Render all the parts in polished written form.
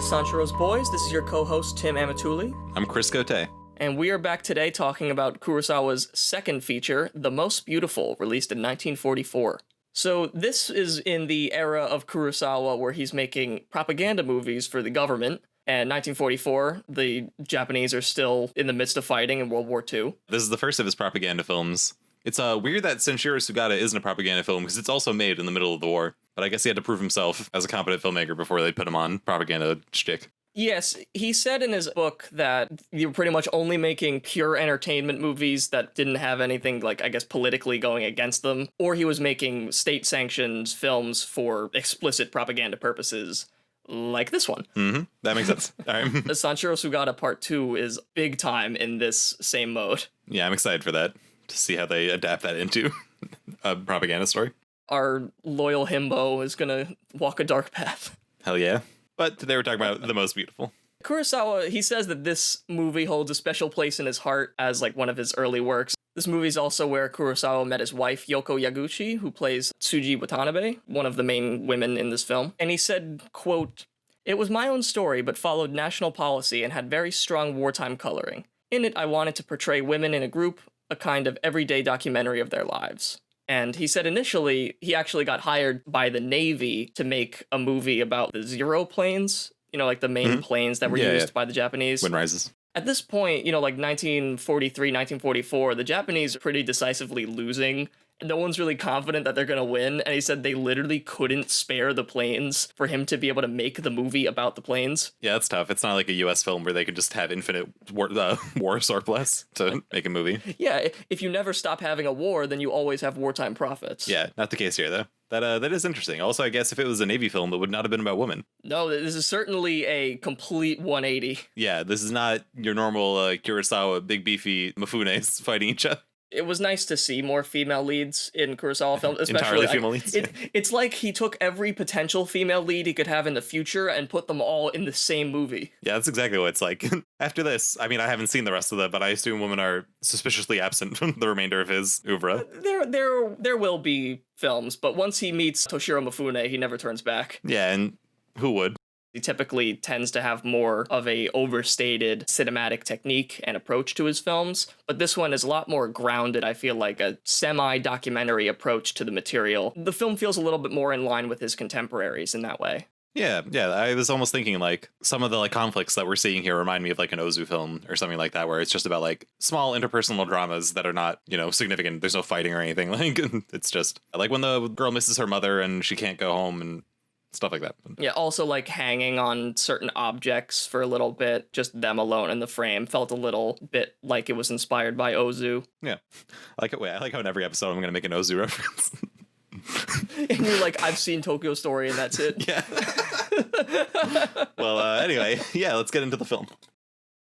to Sanshiro's Boys. This is your co-host, Tim Amatuli. I'm Chris Cote. And we are back today talking about Kurosawa's second feature, The Most Beautiful, released in 1944. So this is in the era of Kurosawa where he's making propaganda movies for the government. And 1944, the Japanese are still in the midst of fighting in World War II. This is the first of his propaganda films. It's weird that Sanshiro Sugata isn't a propaganda film because it's also made in the middle of the war. But I guess he had to prove himself as a competent filmmaker before they put him on propaganda shtick. Yes, he said in his book that you were pretty much only making pure entertainment movies that didn't have anything, like, I guess, politically going against them, or he was making state-sanctioned films for explicit propaganda purposes, like this one. Mm-hmm. That makes sense. All right. Sanshiro Sugata Part 2 is big time in this same mode. Yeah, I'm excited for that, to see how they adapt that into a propaganda story. Our loyal Himbo is gonna walk a dark path. Hell yeah. But today we're talking about The Most Beautiful. Kurosawa, he says that this movie holds a special place in his heart as like one of his early works. This movie is also where Kurosawa met his wife, Yoko Yaguchi, who plays Tsuji Watanabe, one of the main women in this film. And he said, quote, "It was my own story, but followed national policy and had very strong wartime coloring. In it, I wanted to portray women in a group, a kind of everyday documentary of their lives." And he said initially he actually got hired by the Navy to make a movie about the Zero planes, you know, like the main planes that were used by the Japanese. Wind Rises. At this point, you know, like 1943, 1944, the Japanese are pretty decisively losing. No one's really confident that they're going to win. And he said they literally couldn't spare the planes for him to be able to make the movie about the planes. Yeah, that's tough. It's not like a U.S. film where they could just have infinite war surplus to make a movie. Yeah, if you never stop having a war, then you always have wartime profits. Yeah, not the case here, though. That is interesting. Also, I guess if it was a Navy film, it would not have been about women. No, this is certainly a complete 180. Yeah, this is not your normal Kurosawa big beefy Mifunes fighting each other. It was nice to see more female leads in Kurosawa films, especially entirely female leads. It's like he took every potential female lead he could have in the future and put them all in the same movie. Yeah, that's exactly what it's like. After this, I mean, I haven't seen the rest of that, but I assume women are suspiciously absent from the remainder of his oeuvre. There will be films, but once he meets Toshiro Mifune, he never turns back. Yeah, and who would? He typically tends to have more of a overstated cinematic technique and approach to his films, but this one is a lot more grounded, I feel like a semi-documentary approach to the material. The film feels a little bit more in line with his contemporaries in that way. Yeah, I was almost thinking like some of the like conflicts that we're seeing here remind me of like an Ozu film or something like that, where it's just about like small interpersonal dramas that are not, you know, significant. There's no fighting or anything. Like it's just like when the girl misses her mother and she can't go home and stuff like that. Yeah, also like hanging on certain objects for a little bit, just them alone in the frame felt a little bit like it was inspired by Ozu. Yeah, I like how in every episode I'm going to make an Ozu reference. And you're like, I've seen Tokyo Story and that's it. Yeah. Well, anyway, yeah, let's get into the film.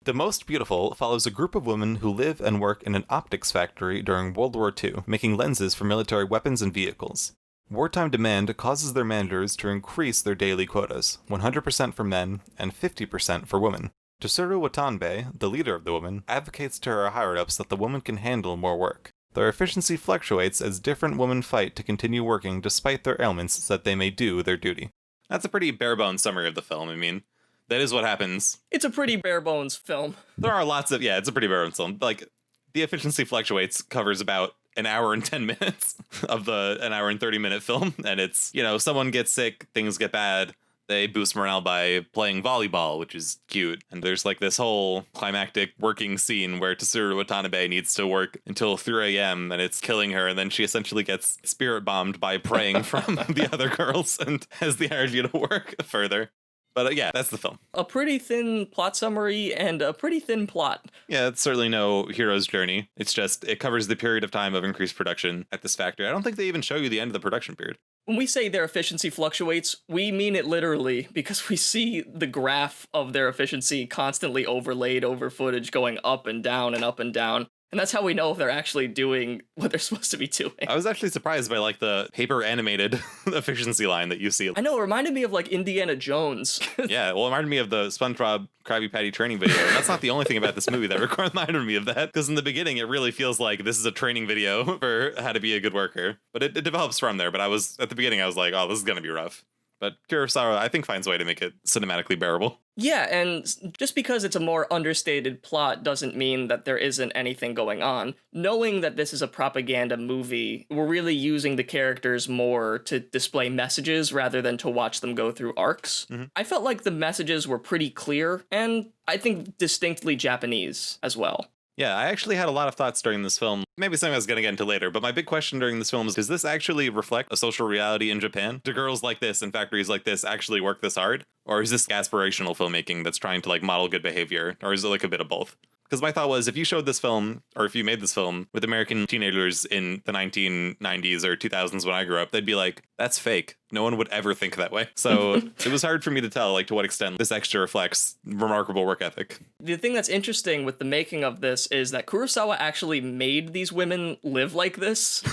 The Most Beautiful follows a group of women who live and work in an optics factory during World War II, making lenses for military weapons and vehicles. Wartime demand causes their managers to increase their daily quotas, 100% for men and 50% for women. Toshiro Watanabe, the leader of the women, advocates to her higher-ups that the woman can handle more work. Their efficiency fluctuates as different women fight to continue working despite their ailments so that they may do their duty. That's a pretty bare-bones summary of the film. I mean, that is what happens. It's a pretty bare-bones film. There are lots of, it's a pretty bare-bones film. Like, the efficiency fluctuates covers about an hour and 10 minutes of an hour and 30-minute film. And it's, you know, someone gets sick, things get bad. They boost morale by playing volleyball, which is cute. And there's like this whole climactic working scene where Toshiro Watanabe needs to work until 3 a.m. and it's killing her. And then she essentially gets spirit bombed by praying from the other girls and has the energy to work further. But yeah, that's the film. A pretty thin plot summary and a pretty thin plot. Yeah, it's certainly no hero's journey. It's just, it covers the period of time of increased production at this factory. I don't think they even show you the end of the production period. When we say their efficiency fluctuates, we mean it literally, because we see the graph of their efficiency constantly overlaid over footage going up and down and up and down. And that's how we know if they're actually doing what they're supposed to be doing. I was actually surprised by like the paper animated efficiency line that you see. I know, it reminded me of like Indiana Jones. Yeah, well, it reminded me of the SpongeBob Krabby Patty training video. And that's not the only thing about this movie that reminded me of that. Because in the beginning, it really feels like this is a training video for how to be a good worker. But it develops from there. But at the beginning, I was like, oh, this is going to be rough. But Kurosawa, I think, finds a way to make it cinematically bearable. Yeah, and just because it's a more understated plot doesn't mean that there isn't anything going on. Knowing that this is a propaganda movie, we're really using the characters more to display messages rather than to watch them go through arcs. I felt like the messages were pretty clear, and I think distinctly Japanese as well. Yeah, I actually had a lot of thoughts during this film. Maybe something I was going to get into later, but my big question during this film is, does this actually reflect a social reality in Japan? Do girls like this in factories like this actually work this hard? Or is this aspirational filmmaking that's trying to like model good behavior? Or is it like a bit of both? Because my thought was, if you showed this film, or if you made this film with American teenagers in the 1990s or 2000s when I grew up, they'd be like, that's fake. No one would ever think that way. So it was hard for me to tell, like, to what extent this extra reflects remarkable work ethic. The thing that's interesting with the making of this is that Kurosawa actually made these women live like this.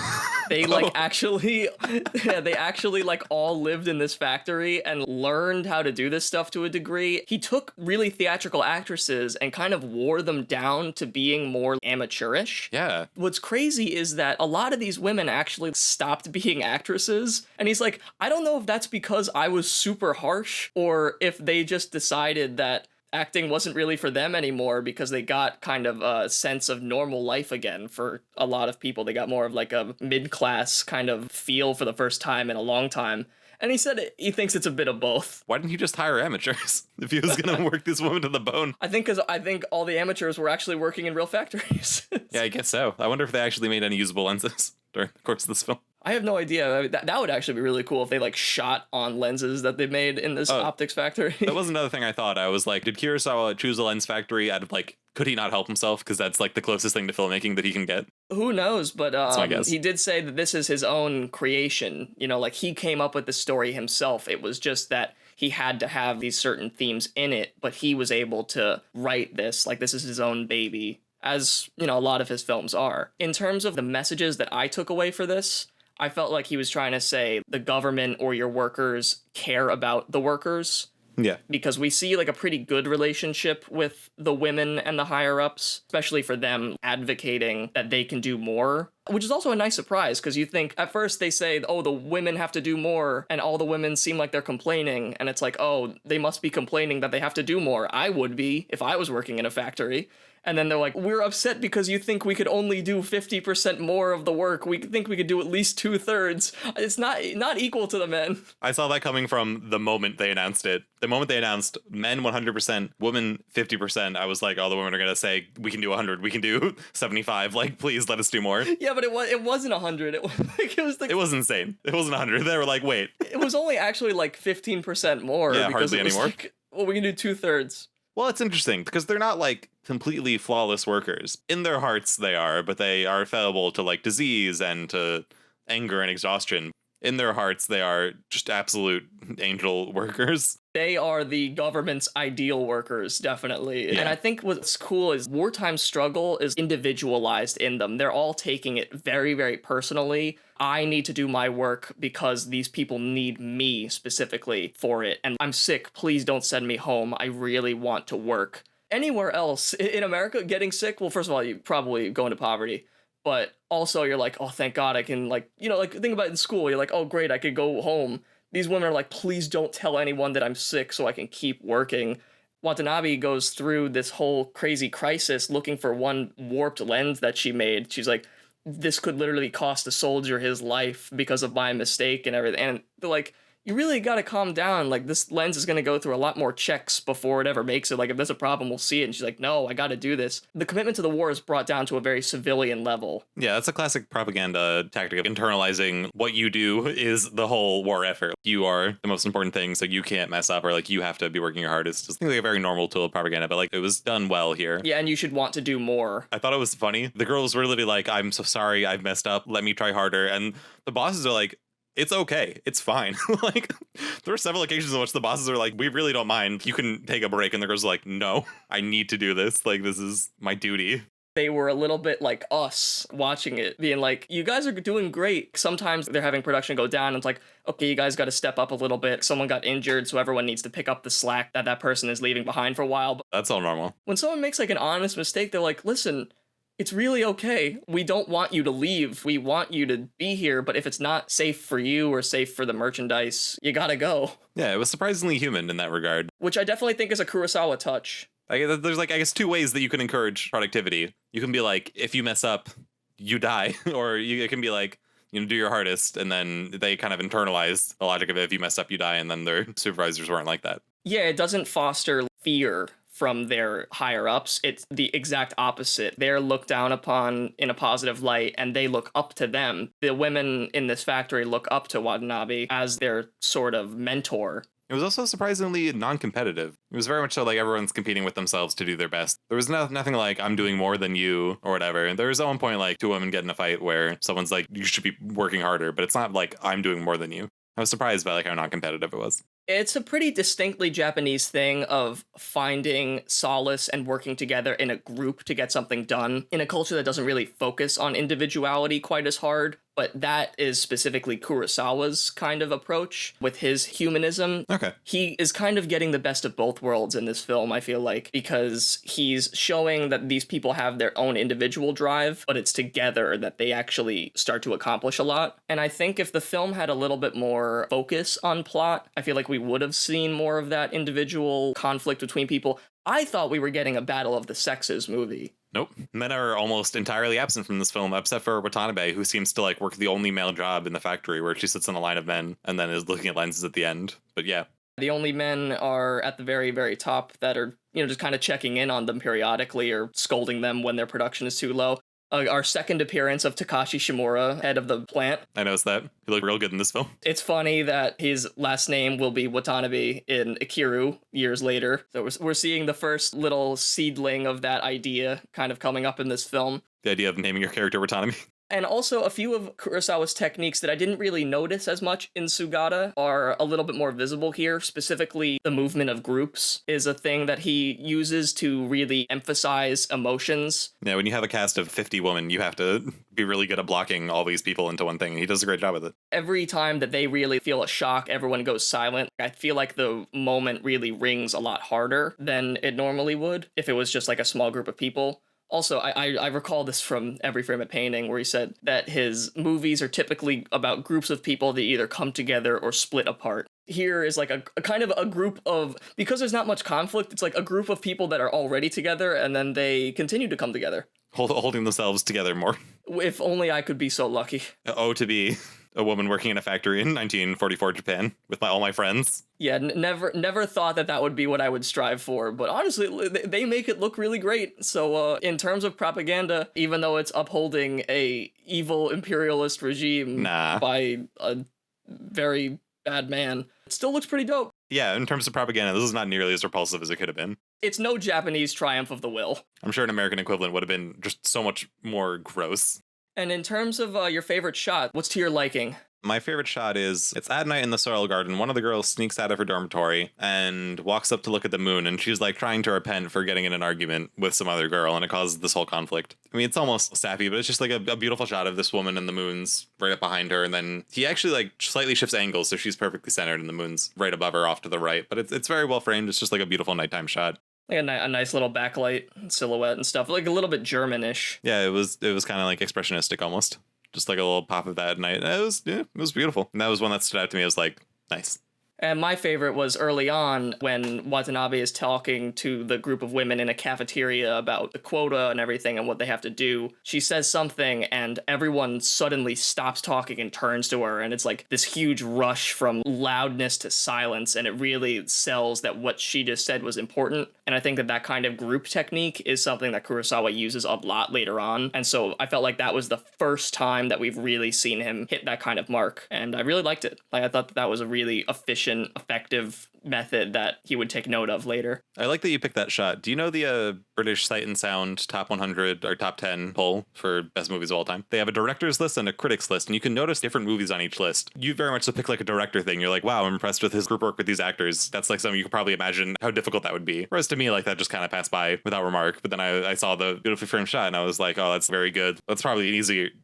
They actually like all lived in this factory and learned how to do this stuff to a degree. He took really theatrical actresses and kind of wore them down to being more amateurish. Yeah. What's crazy is that a lot of these women actually stopped being actresses. And he's like, I don't know if that's because I was super harsh or if they just decided that acting wasn't really for them anymore because they got kind of a sense of normal life again. For a lot of people, they got more of like a mid-class kind of feel for the first time in a long time. And he said he thinks it's a bit of both. Why didn't he just hire amateurs if he was going to work this woman to the bone? I think all the amateurs were actually working in real factories. Yeah, I guess so. I wonder if they actually made any usable lenses during the course of this film. I have no idea. I mean, that would actually be really cool if they like shot on lenses that they made in this optics factory. That was another thing I thought. I was like, did Kurosawa choose a lens factory out of like, could he not help himself? Because that's like the closest thing to filmmaking that he can get. Who knows? But that's my guess. He did say that this is his own creation. You know, like he came up with the story himself. It was just that he had to have these certain themes in it, but he was able to write this. Like this is his own baby, as, you know, a lot of his films are. In terms of the messages that I took away for this, I felt like he was trying to say the government or your workers care about the workers. Yeah. Because we see like a pretty good relationship with the women and the higher ups, especially for them advocating that they can do more, which is also a nice surprise because you think at first they say, oh, the women have to do more and all the women seem like they're complaining. And it's like, oh, they must be complaining that they have to do more. I would be if I was working in a factory. And then they're like, we're upset because you think we could only do 50% more of the work. We think we could do at least 2/3. It's not equal to the men. I saw that coming from the moment they announced it. The moment they announced men 100%, women 50%, I was like, oh, the women are going to say, we can do 100, we can do 75. Like, please let us do more. Yeah, but it wasn't 100. It was insane. It wasn't 100. They were like, wait. It was only actually like 15% more. Yeah, because hardly anymore. Like, well, we can do 2/3. Well, it's interesting because they're not like completely flawless workers. In their hearts, they are, but they are fallible to like disease and to anger and exhaustion. In their hearts, they are just absolute angel workers. They are the government's ideal workers, definitely. Yeah. And I think what's cool is wartime struggle is individualized in them. They're all taking it very, very personally. I need to do my work because these people need me specifically for it. And I'm sick. Please don't send me home. I really want to work. Anywhere else in America, getting sick, well, first of all, you probably go into poverty. But also you're like, oh, thank God I can, like, you know, like think about it in school. You're like, oh, great, I could go home. These women are like, please don't tell anyone that I'm sick so I can keep working. Watanabe goes through this whole crazy crisis looking for one warped lens that she made. She's like, this could literally cost a soldier his life because of my mistake and everything. And they're like, you really got to calm down. Like, this lens is going to go through a lot more checks before it ever makes it. Like, if there's a problem, we'll see it. And she's like, no, I got to do this. The commitment to the war is brought down to a very civilian level. Yeah, that's a classic propaganda tactic of internalizing what you do is the whole war effort. You are the most important thing, so you can't mess up, or like you have to be working your hardest. It's like a very normal tool of propaganda, but like it was done well here. Yeah, and you should want to do more. I thought it was funny. The girls were literally like, I'm so sorry, I've messed up. Let me try harder. And the bosses are like, it's okay. It's fine. Like, there are several occasions in which the bosses are like, we really don't mind. You can take a break. And the girls are like, no, I need to do this. Like, this is my duty. They were a little bit like us watching it, being like, you guys are doing great. Sometimes they're having production go down. And it's like, okay, you guys got to step up a little bit. Someone got injured, so everyone needs to pick up the slack that person is leaving behind for a while. But that's all normal. when someone makes like an honest mistake, they're like, listen, It's really okay. We don't want you to leave. We want you to be here, but if it's not safe for you or safe for the merchandise, you gotta go. Yeah, it was surprisingly human in that regard. Which I definitely think is a Kurosawa touch. There's like, I guess, two ways that you can encourage productivity. You can be like, if you mess up, you die. Or it can be like, do your hardest. And then they kind of internalize the logic of it. If you mess up, you die. And then their supervisors weren't like that. Yeah, it doesn't foster fear from their higher ups. It's the exact opposite. They're looked down upon in a positive light and they look up to them. The women in this factory look up to Watanabe as their sort of mentor. It was also surprisingly non-competitive. It was very much so like everyone's competing with themselves to do their best. There was nothing like, I'm doing more than you or whatever. And there was at one point like two women get in a fight where someone's like, you should be working harder, but it's not like I'm doing more than you. I was surprised by like how non-competitive it was. It's a pretty distinctly Japanese thing of finding solace and working together in a group to get something done in a culture that doesn't really focus on individuality quite as hard. But that is specifically Kurosawa's kind of approach with his humanism. Okay. He is kind of getting the best of both worlds in this film, I feel like, because he's showing that these people have their own individual drive, but it's together that they actually start to accomplish a lot. And I think if the film had a little bit more focus on plot, I feel like we would have seen more of that individual conflict between people. I thought we were getting a Battle of the Sexes movie. Nope. Men are almost entirely absent from this film, except for Watanabe, who seems to like work the only male job in the factory where she sits in a line of men and then is looking at lenses at the end. But yeah. The only men are at the very, very top that are, just kind of checking in on them periodically or scolding them when their production is too low. Our second appearance of Takashi Shimura, head of the plant. I noticed that. He looked real good in this film. It's funny that his last name will be Watanabe in Akira years later. So we're seeing the first little seedling of that idea kind of coming up in this film. The idea of naming your character Watanabe. And also a few of Kurosawa's techniques that I didn't really notice as much in Sugata are a little bit more visible here. Specifically, the movement of groups is a thing that he uses to really emphasize emotions. Yeah, when you have a cast of 50 women, you have to be really good at blocking all these people into one thing, and he does a great job with it. Every time that they really feel a shock, everyone goes silent. I feel like the moment really rings a lot harder than it normally would if it was just like a small group of people. Also, I recall this from Every Frame a Painting, where he said that his movies are typically about groups of people that either come together or split apart. Here is like a kind of a group of, because there's not much conflict, it's like a group of people that are already together and then they continue to come together. Holding themselves together more. If only I could be so lucky. Oh, to be a woman working in a factory in 1944 Japan with all my friends. Yeah, never thought that would be what I would strive for, but honestly, they make it look really great. So in terms of propaganda, even though it's upholding a evil imperialist regime by a very bad man, it still looks pretty dope. Yeah, in terms of propaganda, this is not nearly as repulsive as it could have been. It's no Japanese triumph of the will. I'm sure an American equivalent would have been just so much more gross. And in terms of your favorite shot, what's to your liking? My favorite shot is, it's at night in the soil garden. One of the girls sneaks out of her dormitory and walks up to look at the moon, and she's like trying to repent for getting in an argument with some other girl, and it causes this whole conflict. I mean, it's almost sappy, but it's just like a beautiful shot of this woman and the moon's right up behind her, and then he actually like slightly shifts angles so she's perfectly centered and the moon's right above her off to the right. But it's very well framed. It's just like a beautiful nighttime shot. Like a nice little backlight silhouette and stuff, like a little bit Germanish. Yeah, it was kind of like expressionistic almost. Just like a little pop of that at night. It was beautiful. And that was one that stood out to me. I was like, nice. And my favorite was early on when Watanabe is talking to the group of women in a cafeteria about the quota and everything and what they have to do. She says something and everyone suddenly stops talking and turns to her. And it's like this huge rush from loudness to silence. And it really sells that what she just said was important. And I think that kind of group technique is something that Kurosawa uses a lot later on. And so I felt like that was the first time that we've really seen him hit that kind of mark. And I really liked it. Like, I thought that was a really efficient, effective method that he would take note of later. I like that you picked that shot. Do you know the British Sight and Sound top 100 or top 10 poll for best movies of all time? They have a director's list and a critics list, and you can notice different movies on each list. You very much so pick like a director thing. You're like, wow, I'm impressed with his group work with these actors. That's like something you could probably imagine how difficult that would be. Whereas to me, like, that just kind of passed by without remark. But then I saw the beautifully framed shot and I was like, oh, that's very good. That's probably an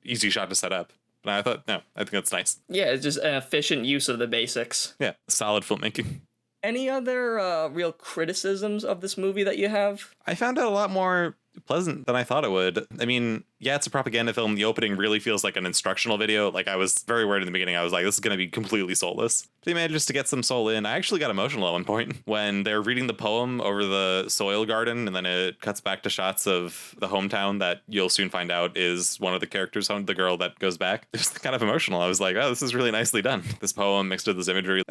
easy shot to set up. But I thought, no, I think that's nice. Yeah, it's just an efficient use of the basics. Yeah, solid filmmaking. Any other real criticisms of this movie that you have? I found it a lot more pleasant than I thought it would. I mean, yeah, it's a propaganda film. The opening really feels like an instructional video. Like, I was very worried in the beginning. I was like, this is going to be completely soulless. They manages to get some soul in. I actually got emotional at one point when they're reading the poem over the soil garden, and then it cuts back to shots of the hometown that you'll soon find out is one of the characters' home, the girl that goes back. It was kind of emotional. I was like, oh, this is really nicely done. This poem mixed with this imagery.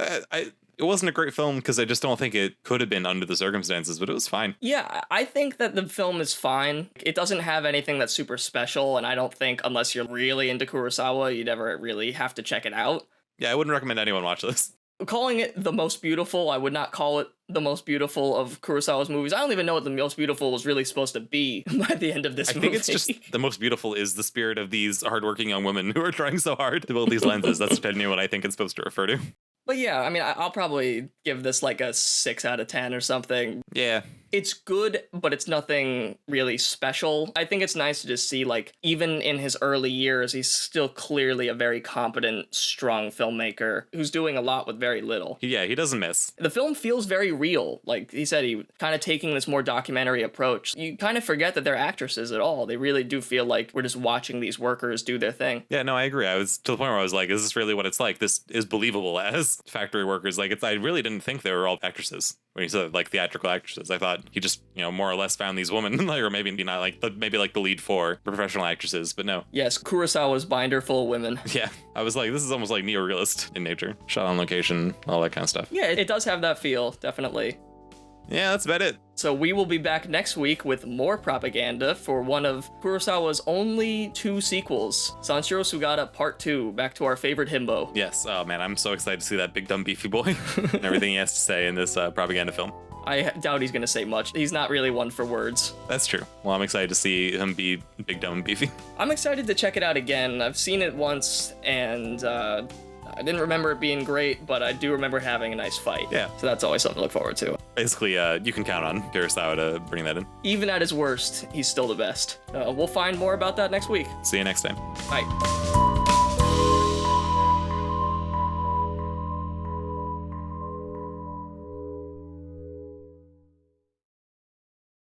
It wasn't a great film because I just don't think it could have been under the circumstances, but it was fine. Yeah, I think that the film is fine. It doesn't have anything that's super special, and I don't think unless you're really into Kurosawa, you'd ever really have to check it out. Yeah, I wouldn't recommend anyone watch this. Calling it the most beautiful, I would not call it the most beautiful of Kurosawa's movies. I don't even know what the most beautiful was really supposed to be by the end of this movie. I think it's just the most beautiful is the spirit of these hardworking young women who are trying so hard to build these lenses. That's genuinely what I think it's supposed to refer to. But yeah, I mean, I'll probably give this like a 6 out of 10 or something. Yeah. It's good, but it's nothing really special. I think it's nice to just see, like, even in his early years, he's still clearly a very competent, strong filmmaker who's doing a lot with very little. Yeah, he doesn't miss. The film feels very real. Like he said, he kind of taking this more documentary approach. You kind of forget that they're actresses at all. They really do feel like we're just watching these workers do their thing. Yeah, no, I agree. I was to the point where I was like, is this really what it's like? This is believable as factory workers. Like, I really didn't think they were all actresses. When he said like theatrical actresses, I thought he just, more or less found these women, or maybe not like, but maybe like the lead 4 professional actresses, but no. Yes, Kurosawa's binder full of women. Yeah, I was like, this is almost like neorealist in nature, shot on location, all that kind of stuff. Yeah, it does have that feel, definitely. Yeah, that's about it. So we will be back next week with more propaganda for one of Kurosawa's only 2 sequels, Sanshiro Sugata Part 2, back to our favorite Himbo. Yes, oh man, I'm so excited to see that big dumb beefy boy and everything he has to say in this propaganda film. I doubt he's going to say much. He's not really one for words. That's true. Well, I'm excited to see him be big dumb and beefy. I'm excited to check it out again. I've seen it once, and I didn't remember it being great, but I do remember having a nice fight. Yeah. So that's always something to look forward to. Basically, you can count on Kurosawa to bring that in. Even at his worst, he's still the best. We'll find more about that next week. See you next time. Bye.